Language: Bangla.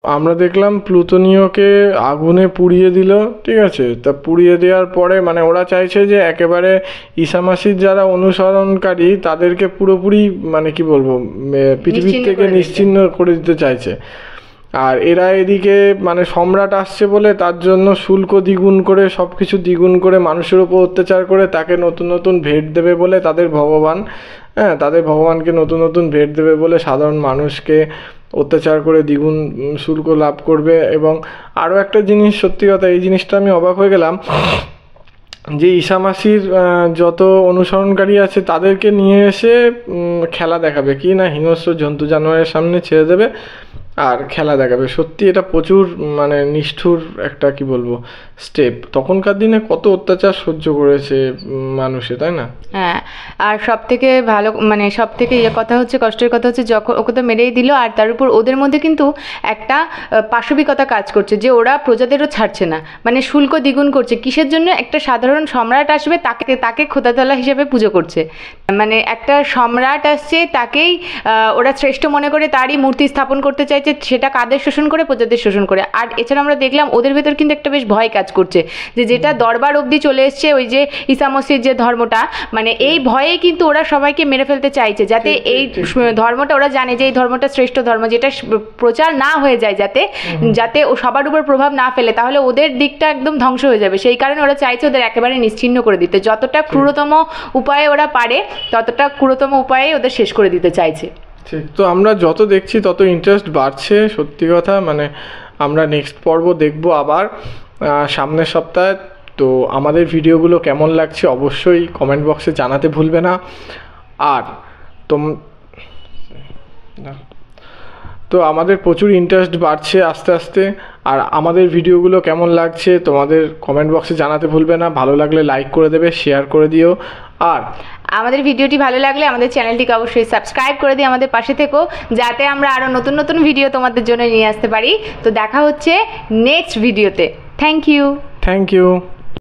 আমরা দেখলাম প্লুটোনিয়কে আগুনে পুড়িয়ে দিল, ঠিক আছে। তা পুড়িয়ে দেওয়ার পরে মানে ওরা চাইছে যে একেবারে ঈসা মাসির যারা অনুসরণকারী তাদেরকে পুরোপুরি মানে কি বলবো পৃথিবীর থেকে নিশ্চিহ্ন করে দিতে চাইছে। আর এরা এদিকে মানে সম্রাট আসছে বলে তার জন্য শুল্ক দ্বিগুণ করে, সব কিছু দ্বিগুণ করে মানুষের উপর অত্যাচার করে তাকে নতুন নতুন ভেট দেবে বলে তাদের ভগবান, হ্যাঁ তাদের ভগবানকে নতুন নতুন ভেট দেবে বলে সাধারণ মানুষকে অত্যাচার করে দ্বিগুণ শুল্ক লাভ করবে। এবং আরও একটা জিনিস, সত্যি কথা এই জিনিসটা আমি অবাক হয়ে গেলাম, যে ঈসা মাসির যত অনুসরণকারী আছে তাদেরকে নিয়ে এসে খেলা দেখাবে, কি না হিংস্র জন্তু জানোয়ারের সামনে ছেড়ে দেবে আর খেলা দেখাবে। সত্যি এটা প্রচুর মানে নিষ্ঠুর একটা কি বলবো স্টেপ। তখনকার দিনে কত অত্যাচার সহ্য করেছে মানুষে, তাই না? হ্যাঁ, আর সব থেকে ভালো মানে সব থেকে কথা হচ্ছে, কষ্টের কথা হচ্ছে, যখন ওকে তো মেরেই দিল, আর তার উপর ওদের মধ্যে কিন্তু একটা পাশবিকতা কাজ করছে, যে ওরা প্রজাদেরও ছাড়ছে না, মানে শুল্ক দ্বিগুণ করছে। কিসের জন্য? একটা সাধারণ সম্রাট আসবে, তাকে খোদাতলা হিসেবে পুজো করছে। মানে একটা সম্রাট আসছে, তাকেই ওরা শ্রেষ্ঠ মনে করে তারই মূর্তি স্থাপন করতে চাইছে, সেটা কাদের শোষণ করে? প্রজাদের শোষণ করে। আর এছাড়া আমরা দেখলাম ওদের ভেতর কিন্তু একটা বেশ ভয় কাজ করছে, যেটা দরবার অবধি চলে এসছে, ওই যে ঈসা মসির যে ধর্মটা, মানে এই ভয়ে কিন্তু ওরা সবাইকে মেরে ফেলতে চাইছে, যাতে এই ধর্মটা, ওরা জানে যে এই ধর্মটা শ্রেষ্ঠ ধর্ম, যেটা প্রচার না হয়ে যায়, যাতে ও সবার উপর প্রভাব না ফেলে, তাহলে ওদের দিকটা একদম ধ্বংস হয়ে যাবে। সেই কারণে ওরা চাইছে ওদের একেবারে নিশ্চিহ্ন করে দিতে, যতটা ক্রূরতম উপায়ে ওরা পারে ততটা ক্রূরতম উপায়ে ওদের শেষ করে দিতে চাইছে। ঠিক। তো আমরা যত দেখছি তত ইন্টারেস্ট বাড়ছে, সত্যি কথা। মানে আমরা নেক্সট পর্ব দেখব আবার সামনের সপ্তাহে। তো আমাদের ভিডিওগুলো কেমন লাগছে অবশ্যই কমেন্ট বক্সে জানাতে ভুলবে না। আর তো আমাদের প্রচুর ইন্টারেস্ট বাড়ছে আস্তে আস্তে। আর আমাদের ভিডিওগুলো কেমন লাগছে তোমাদের কমেন্ট বক্সে জানাতে ভুলবে না। ভালো লাগলে লাইক করে দেবে, শেয়ার করে দিও। আর আমাদের ভিডিওটি ভালো লাগলে আমাদের চ্যানেলটিকে অবশ্যই সাবস্ক্রাইব করে দিয়ে আমাদের পাশে থেকো, যাতে আমরা আরও নতুন নতুন ভিডিও তোমাদের জন্য নিয়ে আসতে পারি। তো দেখা হচ্ছে নেক্সট ভিডিওতে। Thank you.